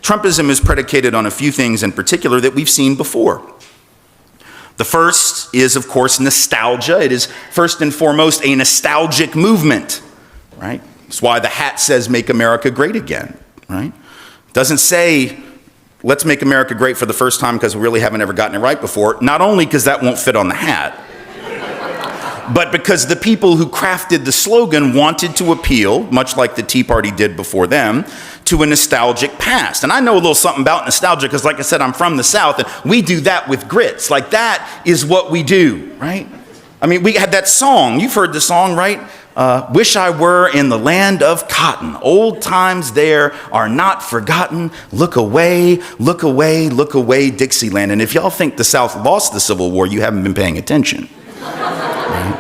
Trumpism is predicated on a few things in particular that we've seen before. The first is, of course, nostalgia. It is first and foremost a nostalgic movement, right? That's why the hat says, "Make America Great Again," right? It doesn't say, "Let's make America great for the first time because we really haven't ever gotten it right before." Not only because that won't fit on the hat, but because the people who crafted the slogan wanted to appeal, much like the Tea Party did before them, to a nostalgic past. And I know a little something about nostalgia because, like I said, I'm from the South, and we do that with grits. Like, that is what we do, right? I mean, we had that song. You've heard the song, right? Wish I were in the land of cotton. Old times there are not forgotten. Look away, look away, look away, Dixieland. And if y'all think the South lost the Civil War, you haven't been paying attention. Right?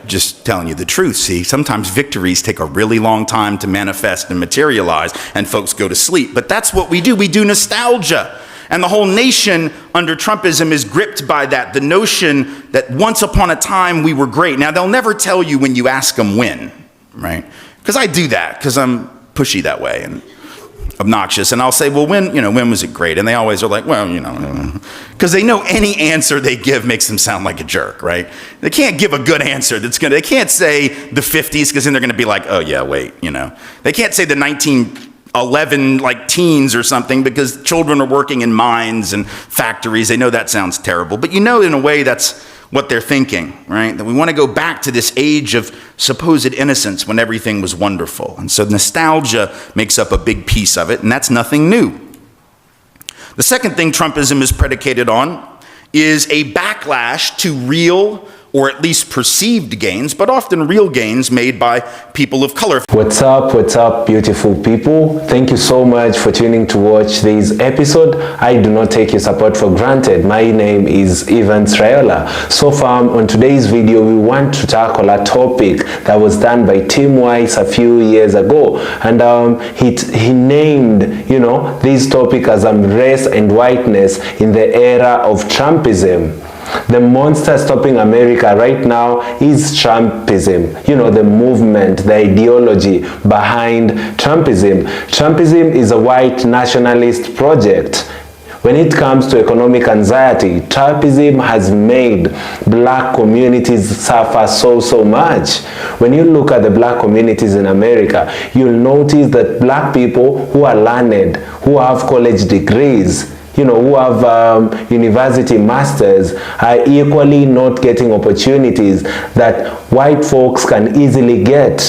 Just telling you the truth. See, sometimes victories take a really long time to manifest and materialize, and folks go to sleep. But that's what we do. We do nostalgia. And the whole nation under Trumpism is gripped by that, the notion that once upon a time we were great. Now, they'll never tell you when you ask them when, right? Because I do that, because I'm pushy that way and obnoxious. And I'll say, well, when was it great? And they always are like, well, because they know any answer they give makes them sound like a jerk, right? They can't give a good answer they can't say the 50s, because then they're going to be like, oh yeah, wait, They can't say the 1911 like teens or something, because children are working in mines and factories. They know that sounds terrible, but in a way that's what they're thinking, right? That we want to go back to this age of supposed innocence when everything was wonderful. And so nostalgia makes up a big piece of it, and that's nothing new. The second thing Trumpism is predicated on is a backlash to real, or at least perceived gains, but often real gains made by people of color. What's up, beautiful people? Thank you so much for tuning to watch this episode. I do not take your support for granted. My name is Ivan Srayola. So far, on today's video, we want to tackle a topic that was done by Tim Wise a few years ago. And he named, this topic as race and whiteness in the era of Trumpism. The monster stopping America right now is Trumpism. The movement, the ideology behind Trumpism. Trumpism is a white nationalist project. When it comes to economic anxiety, Trumpism has made black communities suffer so much. When you look at the black communities in America, you'll notice that black people who are learned, who have college degrees, who have university masters, are equally not getting opportunities that white folks can easily get,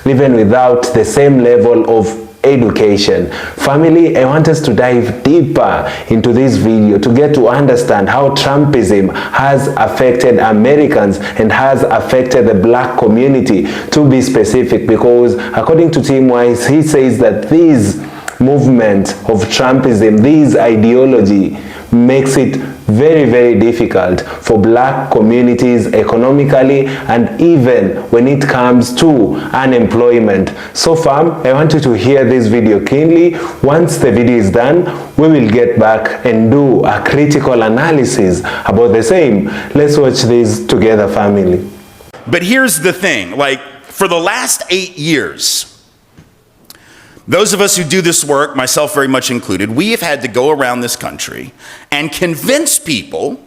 even without the same level of education. Family, I want us to dive deeper into this video to get to understand how Trumpism has affected Americans and has affected the black community, to be specific, because according to Tim Wise, he says that these movement of Trumpism, this ideology, makes it very difficult for black communities economically, and even when it comes to unemployment. So fam, I want you to hear this video keenly. Once the video is done, we will get back and do a critical analysis about the same. Let's watch this together, family. But here's the thing, for the last 8 years, those of us who do this work, myself very much included, we have had to go around this country and convince people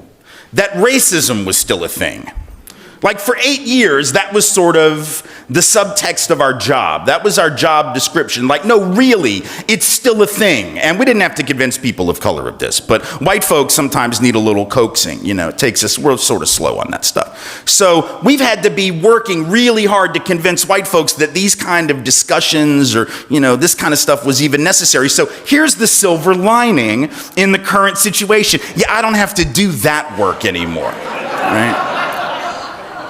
that racism was still a thing. For 8 years, that was sort of the subtext of our job. That was our job description. No, really, it's still a thing. And we didn't have to convince people of color of this, but white folks sometimes need a little coaxing. It takes us, we're sort of slow on that stuff. So we've had to be working really hard to convince white folks that these kind of discussions or, this kind of stuff was even necessary. So here's the silver lining in the current situation. Yeah, I don't have to do that work anymore, right?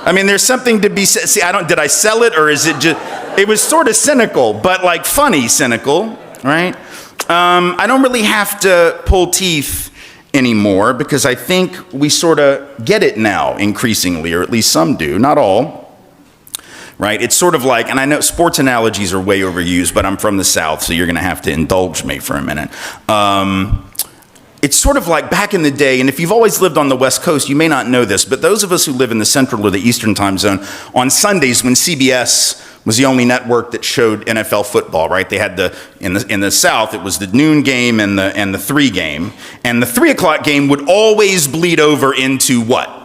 I mean, there's something to be said. See, did I sell it, or is it just, it was sort of cynical, but funny cynical, right? I don't really have to pull teeth anymore, because I think we sort of get it now increasingly, or at least some do, not all, right? It's sort of and I know sports analogies are way overused, but I'm from the South, so you're going to have to indulge me for a minute. It's sort of back in the day, and if you've always lived on the West Coast, you may not know this, but those of us who live in the Central or the Eastern time zone, on Sundays when CBS was the only network that showed NFL football, right? They had in the South, it was the noon game and the 3 game. And the 3 o'clock game would always bleed over into what?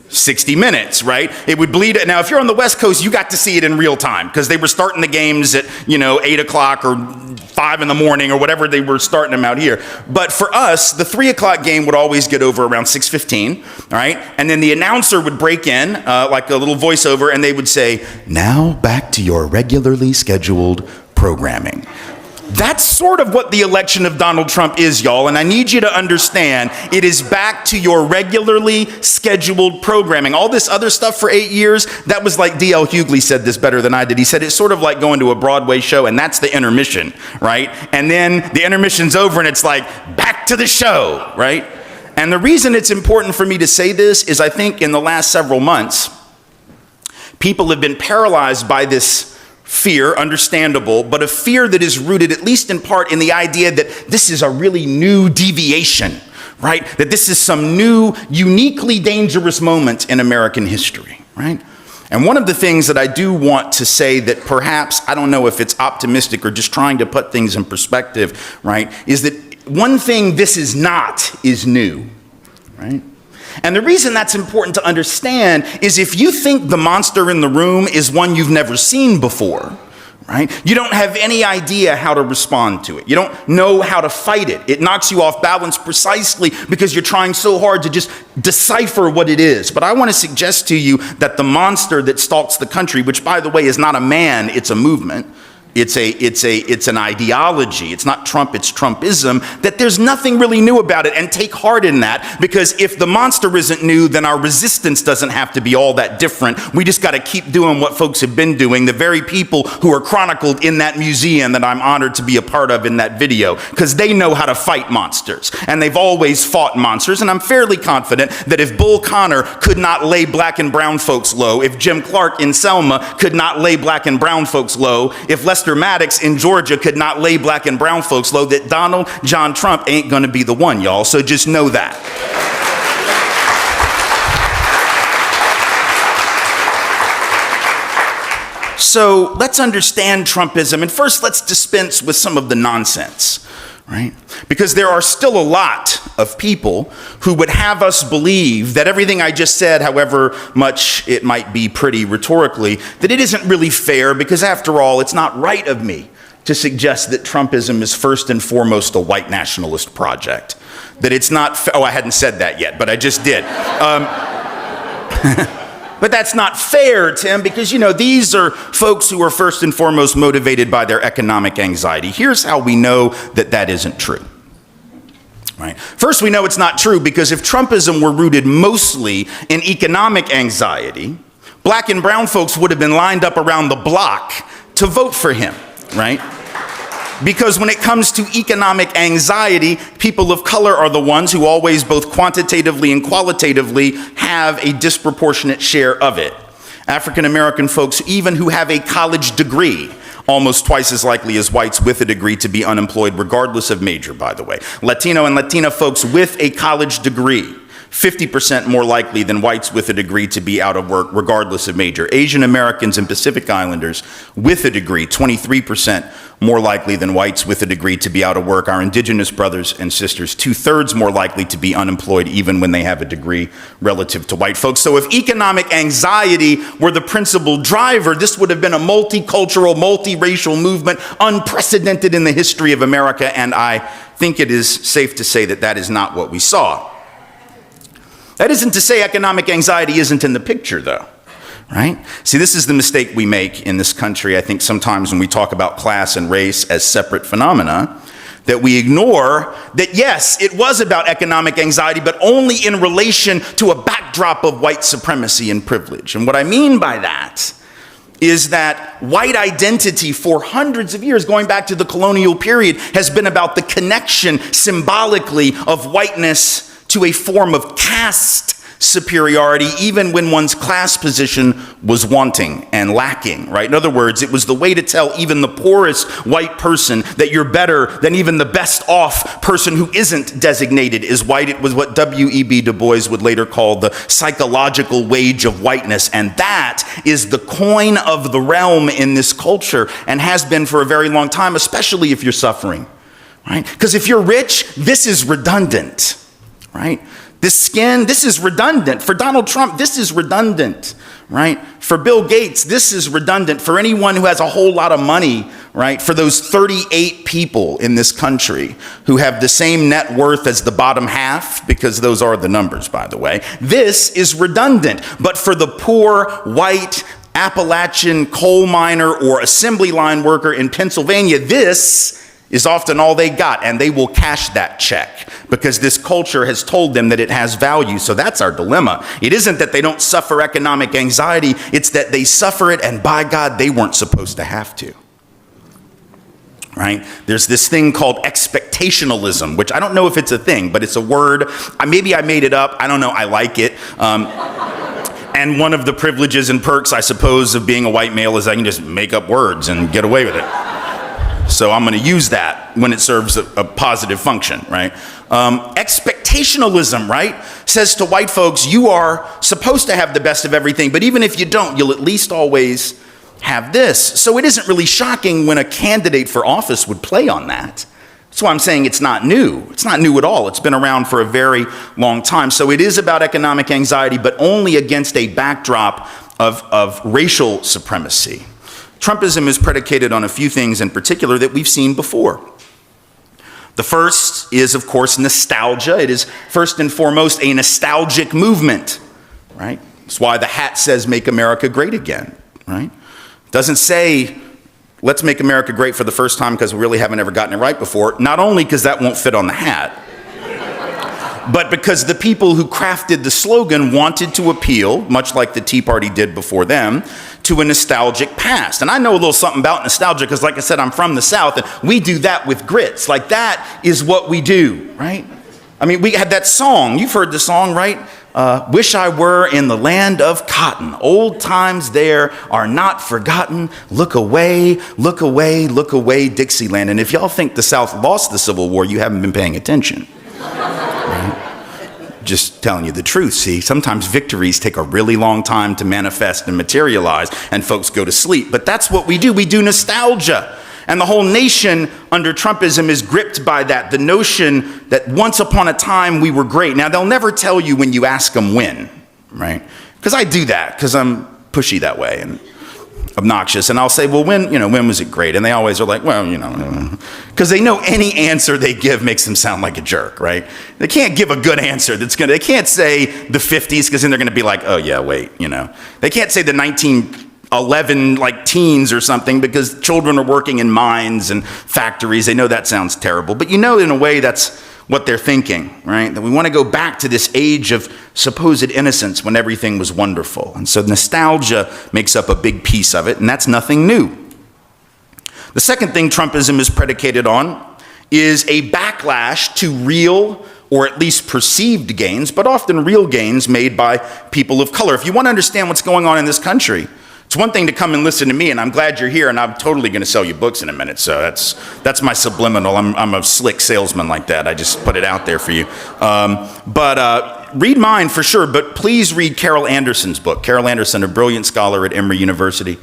60 minutes, right? It would bleed. Now, if you're on the West Coast, you got to see it in real time because they were starting the games at, 8 o'clock or 5 in the morning or whatever they were starting them out here. But for us, the 3 o'clock game would always get over around 6:15, all right? And then the announcer would break in, like a little voiceover, and they would say, "Now back to your regularly scheduled programming." That's sort of what the election of Donald Trump is, y'all, and I need you to understand it is back to your regularly scheduled programming. All this other stuff for 8 years, that was like D.L. Hughley said this better than I did. He said it's sort of like going to a Broadway show, and that's the intermission, right? And then the intermission's over, and it's like, back to the show, right? And the reason it's important for me to say this is I think in the last several months, people have been paralyzed by this fear, understandable, but a fear that is rooted, at least in part, in the idea that this is a really new deviation, right? That this is some new, uniquely dangerous moment in American history, right? And one of the things that I do want to say that perhaps, I don't know if it's optimistic or just trying to put things in perspective, right, is that one thing this is not is new, right? And the reason that's important to understand is if you think the monster in the room is one you've never seen before, right? You don't have any idea how to respond to it. You don't know how to fight it. It knocks you off balance precisely because you're trying so hard to just decipher what it is. But I want to suggest to you that the monster that stalks the country, which by the way is not a man, it's a movement, it's an ideology. It's not Trump, it's Trumpism, that there's nothing really new about it. And take heart in that, because if the monster isn't new, then our resistance doesn't have to be all that different. We just got to keep doing what folks have been doing, the very people who are chronicled in that museum that I'm honored to be a part of in that video, because they know how to fight monsters. And they've always fought monsters. And I'm fairly confident that if Bull Connor could not lay black and brown folks low, if Jim Clark in Selma could not lay black and brown folks low, if Lester Maddox in Georgia could not lay black and brown folks low, that Donald John Trump ain't gonna be the one, y'all. So just know that. So let's understand Trumpism, and first let's dispense with some of the nonsense, right? Because there are still a lot of people who would have us believe that everything I just said, however much it might be pretty rhetorically, that it isn't really fair, because after all, it's not right of me to suggest that Trumpism is first and foremost a white nationalist project. That it's not, oh, I hadn't said that yet, but I just did. But that's not fair, Tim, because, you know, these are folks who are first and foremost motivated by their economic anxiety. Here's how we know that that isn't true. Right. First, we know it's not true because if Trumpism were rooted mostly in economic anxiety, black and brown folks would have been lined up around the block to vote for him, right? Because when it comes to economic anxiety, people of color are the ones who always, both quantitatively and qualitatively, have a disproportionate share of it. African American folks, even who have a college degree, almost twice as likely as whites with a degree to be unemployed, regardless of major, by the way. Latino and Latina folks with a college degree, 50% more likely than whites with a degree to be out of work, regardless of major. Asian Americans and Pacific Islanders with a degree, 23% more likely than whites with a degree to be out of work. Our indigenous brothers and sisters, 2/3 more likely to be unemployed even when they have a degree relative to white folks. So if economic anxiety were the principal driver, this would have been a multicultural, multiracial movement, unprecedented in the history of America, and I think it is safe to say that that is not what we saw. That isn't to say economic anxiety isn't in the picture, though, right? See, this is the mistake we make in this country, I think, sometimes when we talk about class and race as separate phenomena, that we ignore that, yes, it was about economic anxiety, but only in relation to a backdrop of white supremacy and privilege. And what I mean by that is that white identity for hundreds of years, going back to the colonial period, has been about the connection symbolically of whiteness to a form of caste superiority even when one's class position was wanting and lacking, right? In other words, it was the way to tell even the poorest white person that you're better than even the best off person who isn't designated as white. It was what W.E.B. Du Bois would later call the psychological wage of whiteness. And that is the coin of the realm in this culture and has been for a very long time, especially if you're suffering, right? Because if you're rich, this is redundant, right? This skin, this is redundant. For Donald Trump, this is redundant, right? For Bill Gates, this is redundant. For anyone who has a whole lot of money, right? For those 38 people in this country who have the same net worth as the bottom half, because those are the numbers, by the way, this is redundant. But for the poor, white, Appalachian coal miner or assembly line worker in Pennsylvania, this is often all they got, and they will cash that check because this culture has told them that it has value. So that's our dilemma. It isn't that they don't suffer economic anxiety, it's that they suffer it, and by God, they weren't supposed to have to. Right? There's this thing called expectationalism, which I don't know if it's a thing, but it's a word. Maybe I made it up. I don't know. I like it. And one of the privileges and perks, I suppose, of being a white male is I can just make up words and get away with it. So I'm going to use that when it serves a positive function, right? Expectationalism, right, says to white folks, you are supposed to have the best of everything, but even if you don't, you'll at least always have this. So it isn't really shocking when a candidate for office would play on that. That's why I'm saying it's not new. It's not new at all. It's been around for a very long time. So it is about economic anxiety, but only against a backdrop of racial supremacy. Trumpism is predicated on a few things in particular that we've seen before. The first is, of course, nostalgia. It is first and foremost a nostalgic movement, right? That's why the hat says, "Make America Great Again," right? It doesn't say, "Let's make America great for the first time because we really haven't ever gotten it right before." Not only because that won't fit on the hat, but because the people who crafted the slogan wanted to appeal, much like the Tea Party did before them, to a nostalgic past. And I know a little something about nostalgia because, like I said, I'm from the South, and we do that with grits. Like, that is what we do, right? I mean, we had that song. You've heard the song, right? Wish I were in the land of cotton. Old times there are not forgotten. Look away, look away, look away, Dixieland. And if y'all think the South lost the Civil War, you haven't been paying attention. Right? Just telling you the truth. See, sometimes victories take a really long time to manifest and materialize, and folks go to sleep. But that's what we do. We do nostalgia. And the whole nation under Trumpism is gripped by that, the notion that once upon a time we were great. Now, they'll never tell you when you ask them when, right? Because I do that, because I'm pushy that way and obnoxious. And I'll say, well, when was it great? And they always are like, well, because they know any answer they give makes them sound like a jerk, right? They can't give a good answer they can't say the 50s, because then they're going to be like, oh yeah, wait, They can't say the 1911 teens or something, because children are working in mines and factories. They know that sounds terrible, but in a way that's what they're thinking, right? That we want to go back to this age of supposed innocence when everything was wonderful. And so nostalgia makes up a big piece of it, and that's nothing new. The second thing Trumpism is predicated on is a backlash to real, or at least perceived gains, but often real gains made by people of color. If you want to understand what's going on in this country, it's one thing to come and listen to me, and I'm glad you're here, and I'm totally going to sell you books in a minute. So that's my subliminal. I'm a slick salesman like that. I just put it out there for you. But read mine for sure, but please read Carol Anderson's book. Carol Anderson, a brilliant scholar at Emory University,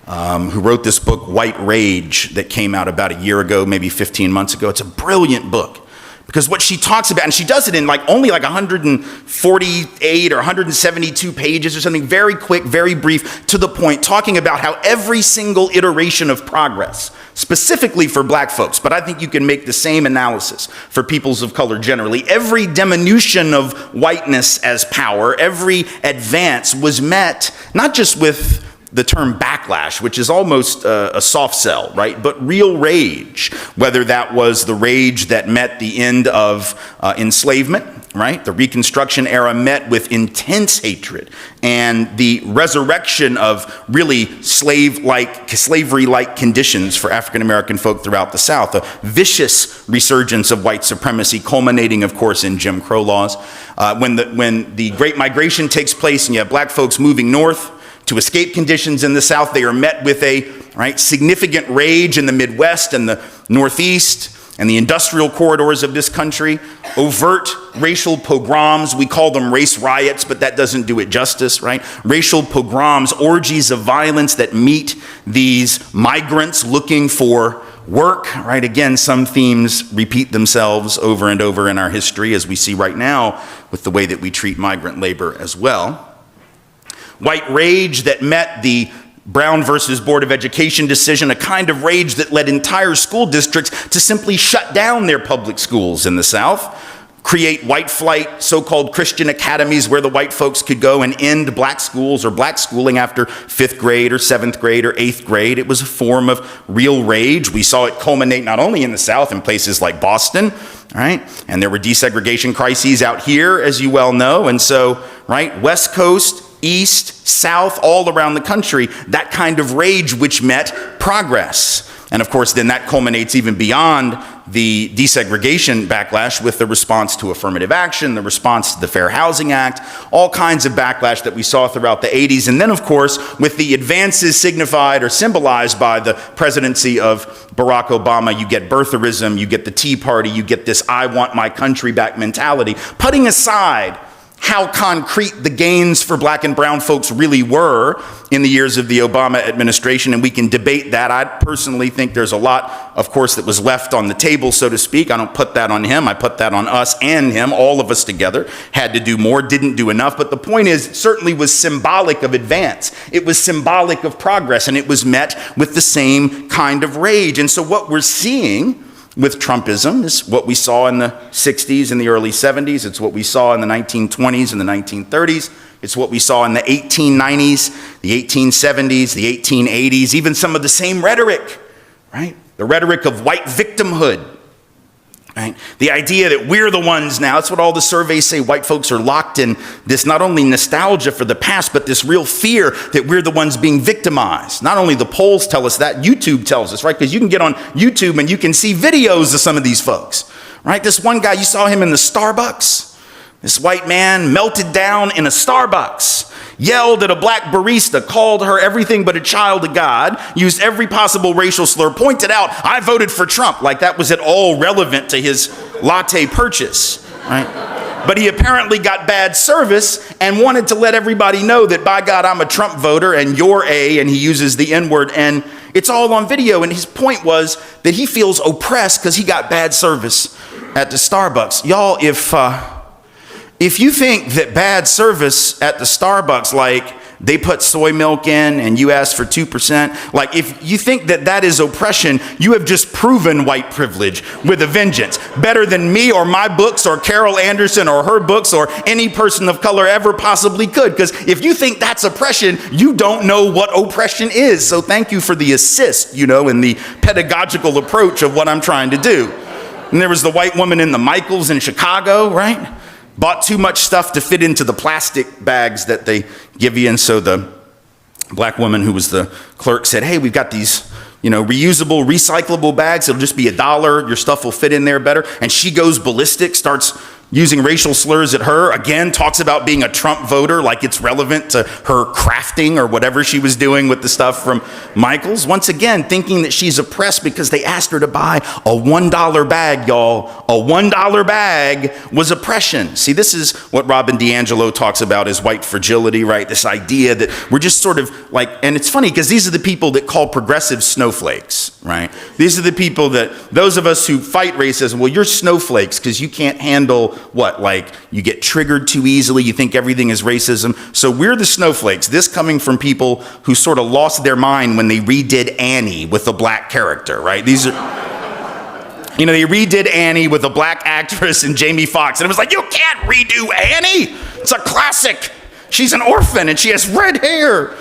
who wrote this book, White Rage, that came out about a year ago, maybe 15 months ago. It's a brilliant book. Because what she talks about, and she does it in only 148 or 172 pages or something, very quick, very brief, to the point, talking about how every single iteration of progress, specifically for black folks, but I think you can make the same analysis for peoples of color generally, every diminution of whiteness as power, every advance was met not just with the term backlash, which is almost a soft sell, right? But real rage, whether that was the rage that met the end of enslavement, right? The Reconstruction era met with intense hatred and the resurrection of really slavery-like conditions for African-American folk throughout the South, a vicious resurgence of white supremacy, culminating, of course, in Jim Crow laws. When the Great Migration takes place and you have black folks moving north to escape conditions in the South, they are met with a significant rage in the Midwest and the Northeast and the industrial corridors of this country, overt racial pogroms. We call them race riots, but that doesn't do it justice, right? Racial pogroms, orgies of violence that meet these migrants looking for work, right? Again, some themes repeat themselves over and over in our history, as we see right now with the way that we treat migrant labor as well. White rage that met the Brown versus Board of Education decision, a kind of rage that led entire school districts to simply shut down their public schools in the South, create white flight, so-called Christian academies where the white folks could go and end black schools or black schooling after 5th grade or 7th grade or 8th grade. It was a form of real rage. We saw it culminate not only in the South, in places like Boston, right? And there were desegregation crises out here, as you well know. And so, right, West Coast, East, South, all around the country, that kind of rage which met progress. And of course, then that culminates even beyond the desegregation backlash with the response to affirmative action, the response to the Fair Housing Act, all kinds of backlash that we saw throughout the 80s. And then, of course, with the advances signified or symbolized by the presidency of Barack Obama, you get birtherism, you get the Tea Party, you get this I want my country back mentality, putting aside how concrete the gains for black and brown folks really were in the years of the Obama administration, and we can debate that. I personally think there's a lot, of course, that was left on the table, so to speak. I don't put that on him. I put that on us and him. All of us together had to do more, didn't do enough. But the point is, it certainly was symbolic of advance. It was symbolic of progress, and it was met with the same kind of rage. And so what we're seeing with Trumpism is what we saw in the 60s and the early 70s. It's what we saw in the 1920s and the 1930s. It's what we saw in the 1890s, the 1870s, the 1880s, even some of the same rhetoric, right? The rhetoric of white victimhood, right? The idea that we're the ones now, that's what all the surveys say, white folks are locked in this not only nostalgia for the past, but this real fear that we're the ones being victimized. Not only the polls tell us that, YouTube tells us, right? Because you can get on YouTube and you can see videos of some of these folks, right? This one guy, you saw him in the Starbucks. This white man melted down in a Starbucks, yelled at a black barista, called her everything but a child of God, used every possible racial slur, pointed out, I voted for Trump, like that was at all relevant to his latte purchase, right? But he apparently got bad service and wanted to let everybody know that, by God, I'm a Trump voter and you're and he uses the N-word, and it's all on video. And his point was that he feels oppressed because he got bad service at the Starbucks. Y'all, if you think that bad service at the Starbucks, like they put soy milk in and you ask for 2%, like if you think that that is oppression, you have just proven white privilege with a vengeance. Better than me or my books or Carol Anderson or her books or any person of color ever possibly could. Because if you think that's oppression, you don't know what oppression is. So thank you for the assist, in the pedagogical approach of what I'm trying to do. And there was the white woman in the Michaels in Chicago, right? Bought too much stuff to fit into the plastic bags that they give you. And so the black woman who was the clerk said, hey, we've got these, reusable, recyclable bags. It'll just be $1. Your stuff will fit in there better. And she goes ballistic, starts using racial slurs at her. Again, talks about being a Trump voter like it's relevant to her crafting or whatever she was doing with the stuff from Michael's. Once again, thinking that she's oppressed because they asked her to buy a $1 bag, y'all. A $1 bag was oppression. See, this is what Robin DiAngelo talks about as white fragility, right? This idea that we're just sort of like, and it's funny because these are the people that call progressive snowflakes, right? These are the people that, those of us who fight racism, well, you're snowflakes because you can't handle what? Like you get triggered too easily. You think everything is racism. So we're the snowflakes. This coming from people who sort of lost their mind when they redid Annie with a black character, right? These are, they redid Annie with a black actress and Jamie Foxx. And it was like, you can't redo Annie. It's a classic. She's an orphan and she has red hair,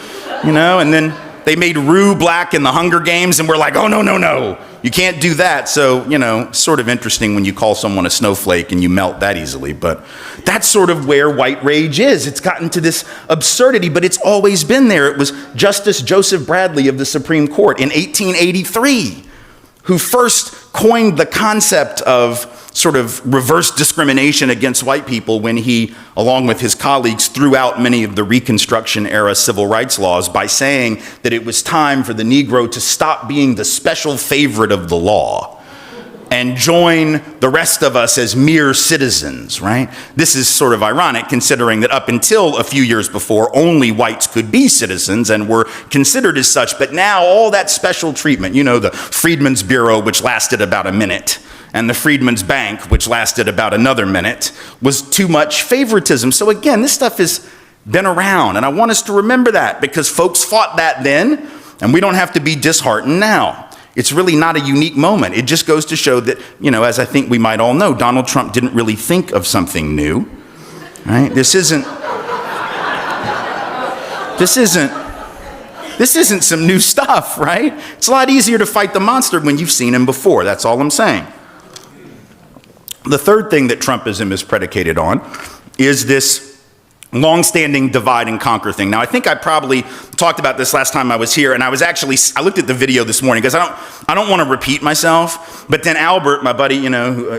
and then They made Rue black in the Hunger Games, and we're like, oh, no, no, no. You can't do that. So, sort of interesting when you call someone a snowflake and you melt that easily. But that's sort of where white rage is. It's gotten to this absurdity, but it's always been there. It was Justice Joseph Bradley of the Supreme Court in 1883 who first coined the concept of sort of reverse discrimination against white people when he, along with his colleagues, threw out many of the Reconstruction era civil rights laws by saying that it was time for the Negro to stop being the special favorite of the law and join the rest of us as mere citizens, right? This is sort of ironic considering that up until a few years before, only whites could be citizens and were considered as such. But now all that special treatment, the Freedmen's Bureau, which lasted about a minute, and the Freedmen's Bank, which lasted about another minute, was too much favoritism. So again, this stuff has been around, and I want us to remember that because folks fought that then, and we don't have to be disheartened now. It's really not a unique moment. It just goes to show that, as I think we might all know, Donald Trump didn't really think of something new, right? This isn't some new stuff, right? It's a lot easier to fight the monster when you've seen him before. That's all I'm saying. The third thing that Trumpism is predicated on is this long-standing divide and conquer thing. Now, I think I probably talked about this last time I was here, and I looked at the video this morning because I don't want to repeat myself. But then Albert, my buddy,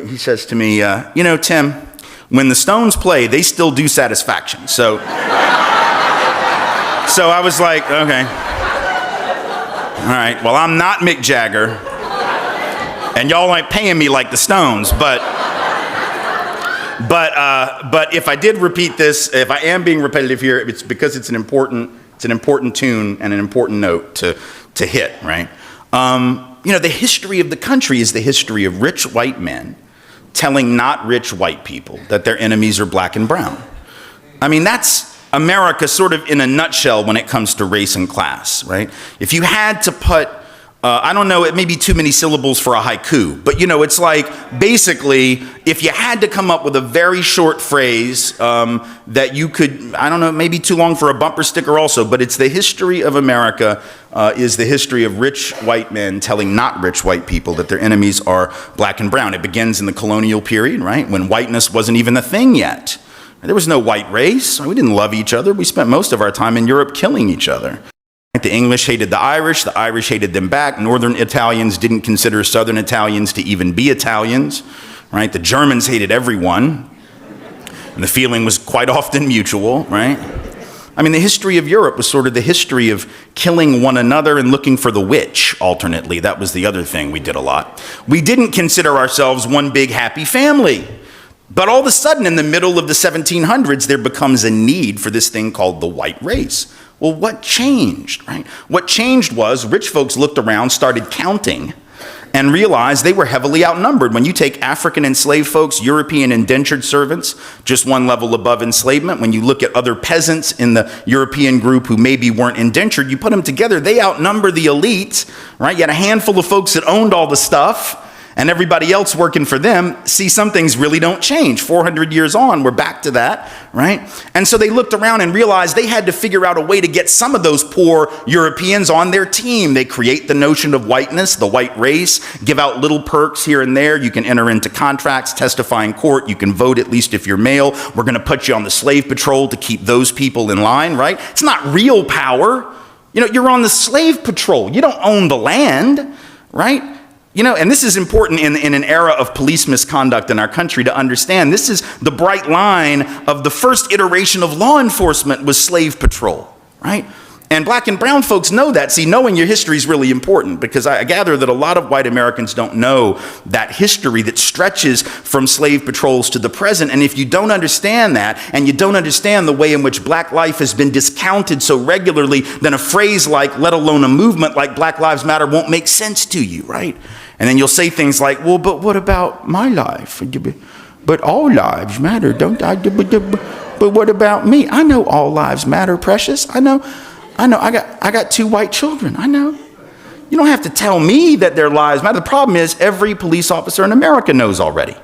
he says to me, Tim, when the Stones play, they still do Satisfaction. So I was like, okay, all right. Well, I'm not Mick Jagger, and y'all ain't paying me like the Stones, but if I did repeat this, if I am being repetitive here, it's because it's an important tune and an important note to hit, right? The history of the country is the history of rich white men telling not rich white people that their enemies are black and brown. I mean, that's America sort of in a nutshell when it comes to race and class, right? If you had to put I don't know, it may be too many syllables for a haiku, but it's like basically if you had to come up with a very short phrase that you could, I don't know, maybe too long for a bumper sticker also, but it's the history of America is the history of rich white men telling not rich white people that their enemies are black and brown. It begins in the colonial period, right, when whiteness wasn't even a thing yet. There was no white race. We didn't love each other. We spent most of our time in Europe killing each other. The English hated the Irish hated them back. Northern Italians didn't consider Southern Italians to even be Italians, right? The Germans hated everyone, and the feeling was quite often mutual, right? I mean, the history of Europe was sort of the history of killing one another and looking for the witch, alternately. That was the other thing we did a lot. We didn't consider ourselves one big happy family. But all of a sudden, in the middle of the 1700s, there becomes a need for this thing called the white race. Well, what changed, right? What changed was rich folks looked around, started counting, and realized they were heavily outnumbered. When you take African enslaved folks, European indentured servants, just one level above enslavement, when you look at other peasants in the European group who maybe weren't indentured, you put them together, they outnumber the elite, right? You had a handful of folks that owned all the stuff, and everybody else working for them. See, some things really don't change. 400 years on, we're back to that, right? And so they looked around and realized they had to figure out a way to get some of those poor Europeans on their team. They create the notion of whiteness, the white race, give out little perks here and there. You can enter into contracts, testify in court. You can vote, at least if you're male. We're going to put you on the slave patrol to keep those people in line, right? It's not real power. You're on the slave patrol. You don't own the land, right? And this is important in an era of police misconduct in our country to understand. This is the bright line of the first iteration of law enforcement was slave patrol, right? And black and brown folks know that. See, knowing your history is really important because I gather that a lot of white Americans don't know that history that stretches from slave patrols to the present. And if you don't understand that, and you don't understand the way in which black life has been discounted so regularly, then a phrase like, let alone a movement like Black Lives Matter won't make sense to you, right? And then you'll say things like, well, but what about my life? But all lives matter, don't I? But what about me? I know all lives matter, precious. I know. I got 2 white children. I know. You don't have to tell me that their lives matter. The problem is every police officer in America knows already.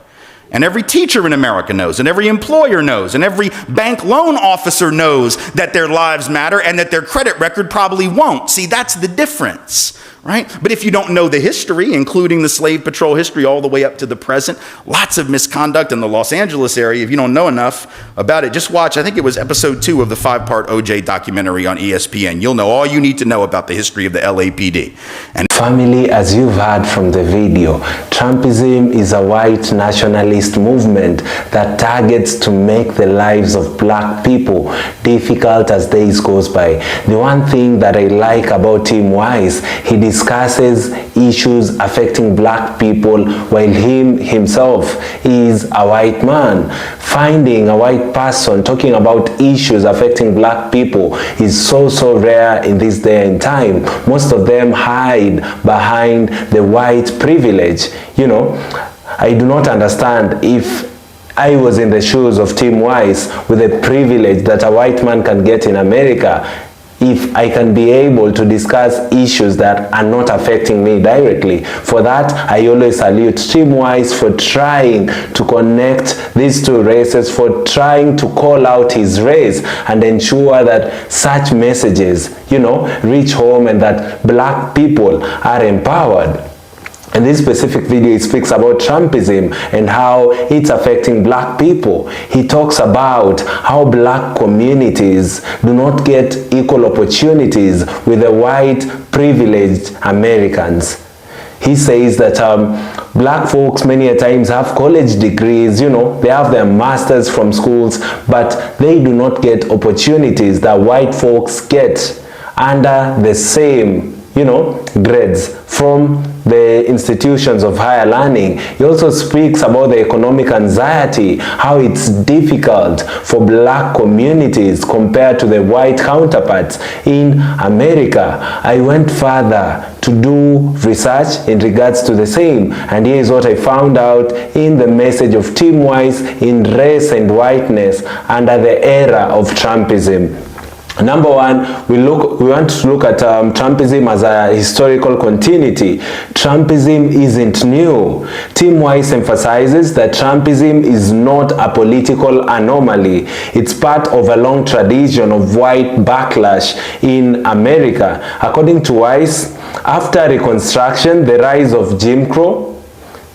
And every teacher in America knows, and every employer knows, and every bank loan officer knows that their lives matter and that their credit record probably won't. See, that's the difference, right? But if you don't know the history, including the slave patrol history all the way up to the present, lots of misconduct in the Los Angeles area. If you don't know enough about it, just watch, I think it was episode 2 of the 5-part OJ documentary on ESPN. You'll know all you need to know about the history of the LAPD. And family, as you've heard from the video, Trumpism is a white nationalist movement that targets to make the lives of black people difficult as days goes by. The one thing that I like about Tim Wise, he discusses issues affecting black people while himself is a white man. Finding a white person talking about issues affecting black people is so rare in this day and time. Most of them hide behind the white privilege. You know, I do not understand if I was in the shoes of Tim Wise with the privilege that a white man can get in America, if I can be able to discuss issues that are not affecting me directly. For that, I always salute Tim Wise for trying to connect these two races, for trying to call out his race and ensure that such messages, you know, reach home and that black people are empowered. In this specific video, he speaks about Trumpism and how it's affecting black people. He talks about how black communities do not get equal opportunities with the white privileged Americans. He says that black folks many a times have college degrees, you know, they have their masters from schools, but they do not get opportunities that white folks get under the same, you know, grades from the institutions of higher learning. He also speaks about the economic anxiety, how it's difficult for black communities compared to the white counterparts in America. I went further to do research in regards to the same, and here is what I found out in the message of Tim Wise in Race and Whiteness under the era of Trumpism. Number one, we want to look at Trumpism as a historical continuity. Trumpism isn't new. Tim Wise emphasizes that Trumpism is not a political anomaly. It's part of a long tradition of white backlash in America. According to Wise, after Reconstruction, the rise of Jim Crow,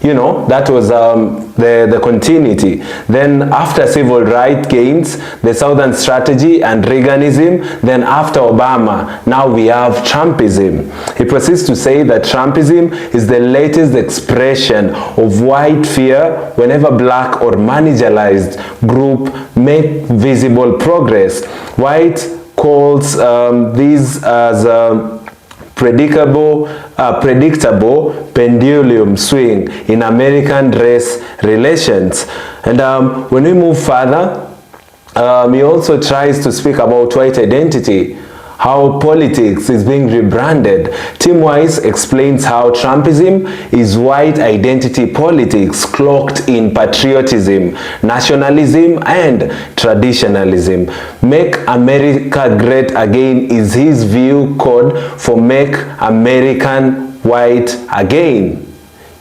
you know, that was the continuity. Then after civil rights gains, the Southern strategy and Reaganism, then after Obama, now we have Trumpism. He proceeds to say that Trumpism is the latest expression of white fear whenever black or marginalized group make visible progress. White calls these as predictable pendulum swing in American race relations. And when we move further, he also tries to speak about white identity, how politics is being rebranded. Tim Wise explains how Trumpism is white identity politics cloaked in patriotism, nationalism, and traditionalism. Make America Great Again is his view code for Make American White Again.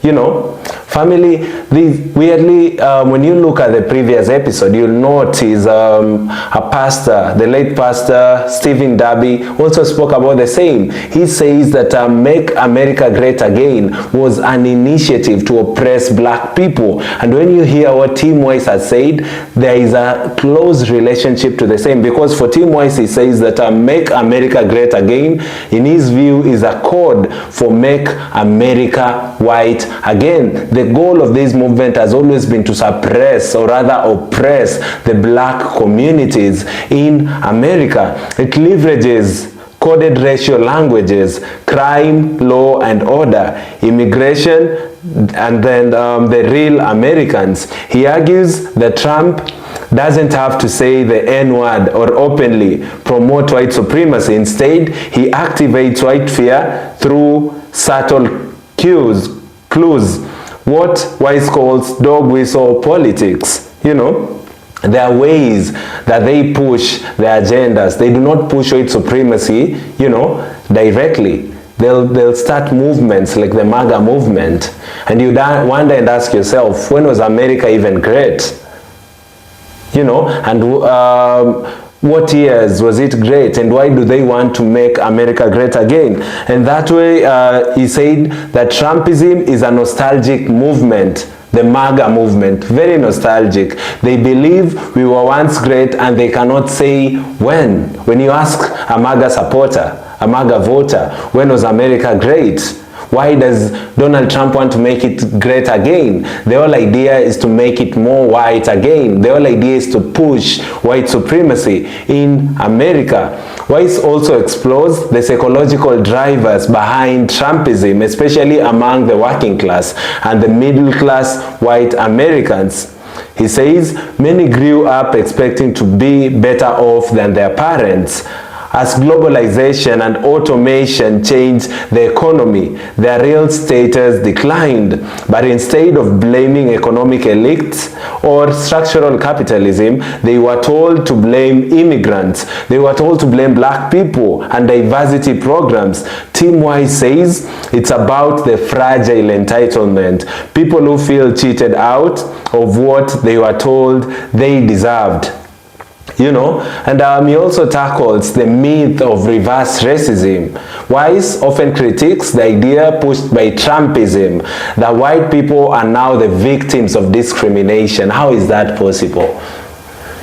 You know, family, weirdly, when you look at the previous episode, you'll notice a pastor, the late pastor Stephen Darby, also spoke about the same. He says that Make America Great Again was an initiative to oppress black people. And when you hear what Tim Wise has said, there is a close relationship to the same. Because for Tim Wise, he says that Make America Great Again, in his view, is a code for Make America White Again. The goal of this movement has always been to suppress, or rather oppress, the black communities in America. It leverages coded racial languages, crime, law and order, immigration, and then the real Americans. He argues that Trump doesn't have to say the N-word or openly promote white supremacy. Instead, he activates white fear through subtle clues, what Wise calls dog whistle politics. You know, there are ways that they push their agendas. They do not push white supremacy, you know, directly. they'll start movements like the MAGA movement, and you wonder and ask yourself, when was America even great? You know, and what years was it great, and why do they want to make America great again? And that way, he said that Trumpism is a nostalgic movement. The MAGA movement, very nostalgic. They believe we were once great and they cannot say when. When you ask a MAGA supporter, a MAGA voter, when was America great? Why does Donald Trump want to make it great again? The whole idea is to make it more white again. The whole idea is to push white supremacy in America. Weiss also explores the psychological drivers behind Trumpism, especially among the working class and the middle class white Americans. He says many grew up expecting to be better off than their parents. As globalization and automation changed the economy, their real status declined. But instead of blaming economic elites or structural capitalism, they were told to blame immigrants. They were told to blame black people and diversity programs. Tim Weiss says it's about the fragile entitlement. People who feel cheated out of what they were told they deserved. You know, and he also tackles the myth of reverse racism. Weiss often critiques the idea pushed by Trumpism that white people are now the victims of discrimination. How is that possible?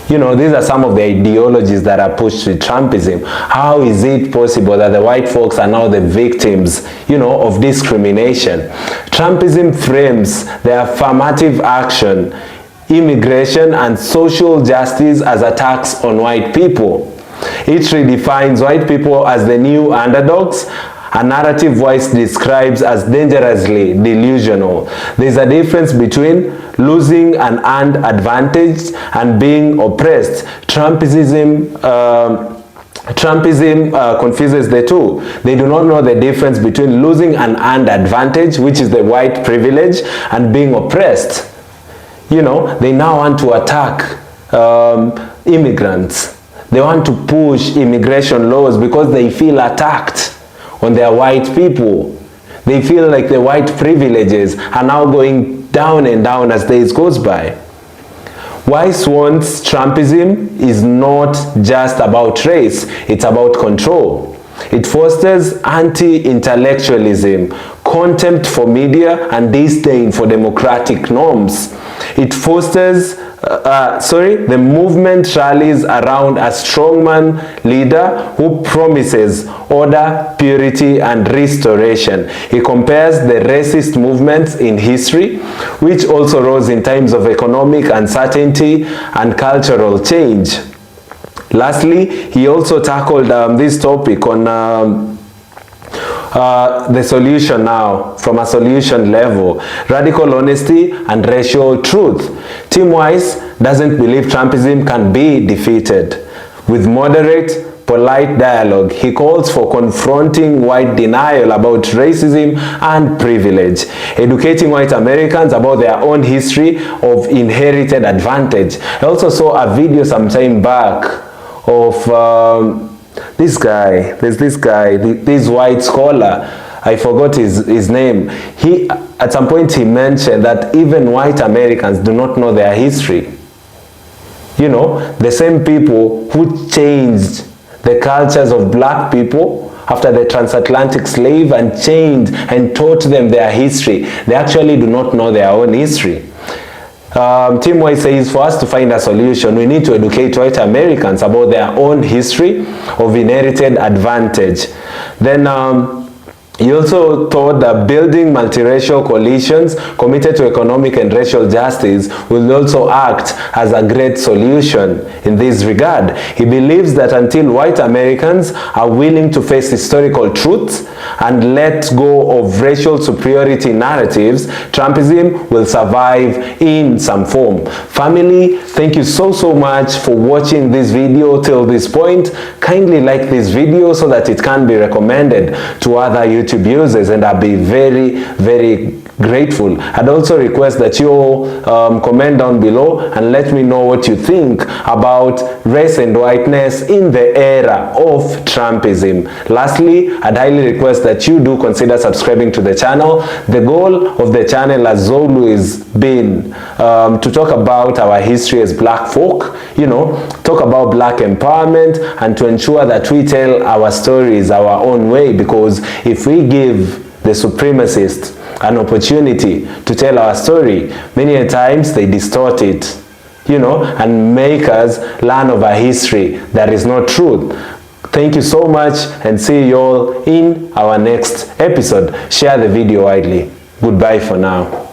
You know, these are some of the ideologies that are pushed with Trumpism. How is it possible that the white folks are now the victims, you know, of discrimination? Trumpism frames the affirmative action, immigration, and social justice as attacks on white people. It redefines white people as the new underdogs, a narrative Weiss describes as dangerously delusional. There's a difference between losing an earned advantage and being oppressed. Trumpism confuses the two. They do not know the difference between losing an earned advantage, which is the white privilege, and being oppressed. You know, they now want to attack immigrants. They want to push immigration laws because they feel attacked on their white people. They feel like the white privileges are now going down and down as days goes by. Weiss warns Trumpism is not just about race, it's about control. It fosters anti-intellectualism, contempt for media, and disdain for democratic norms. It fosters, the movement rallies around a strongman leader who promises order, purity, and restoration. He compares the racist movements in history, which also rose in times of economic uncertainty and cultural change. Lastly, he also tackled this topic on the solution now, from a solution level, radical honesty and racial truth. Tim Weiss doesn't believe Trumpism can be defeated. With moderate, polite dialogue, he calls for confronting white denial about racism and privilege, educating white Americans about their own history of inherited advantage. I also saw a video some time back of this guy, this white scholar, I forgot his name. He, at some point, he mentioned that even white Americans do not know their history. You know, the same people who changed the cultures of black people after the transatlantic slave and changed and taught them their history, they actually do not know their own history. Tim Weiss says for us to find a solution, we need to educate white Americans about their own history of inherited advantage. Then he also thought that building multiracial coalitions committed to economic and racial justice will also act as a great solution in this regard. He believes that until white Americans are willing to face historical truths and let go of racial superiority narratives, Trumpism will survive in some form. Family, thank you so much for watching this video till this point. Kindly like this video so that it can be recommended to other YouTube users, and I'll be very grateful. I'd also request that you all comment down below and let me know what you think about race and whiteness in the era of Trumpism. Lastly, I'd highly request that you do consider subscribing to the channel. The goal of the channel has always been to talk about our history as black folk, you know, talk about black empowerment, and to ensure that we tell our stories our own way, because if we give the supremacists an opportunity to tell our story, many a times they distort it, you know, and make us learn of a history that is not truth. Thank you so much, and see you all in our next episode. Share the video widely. Goodbye for now.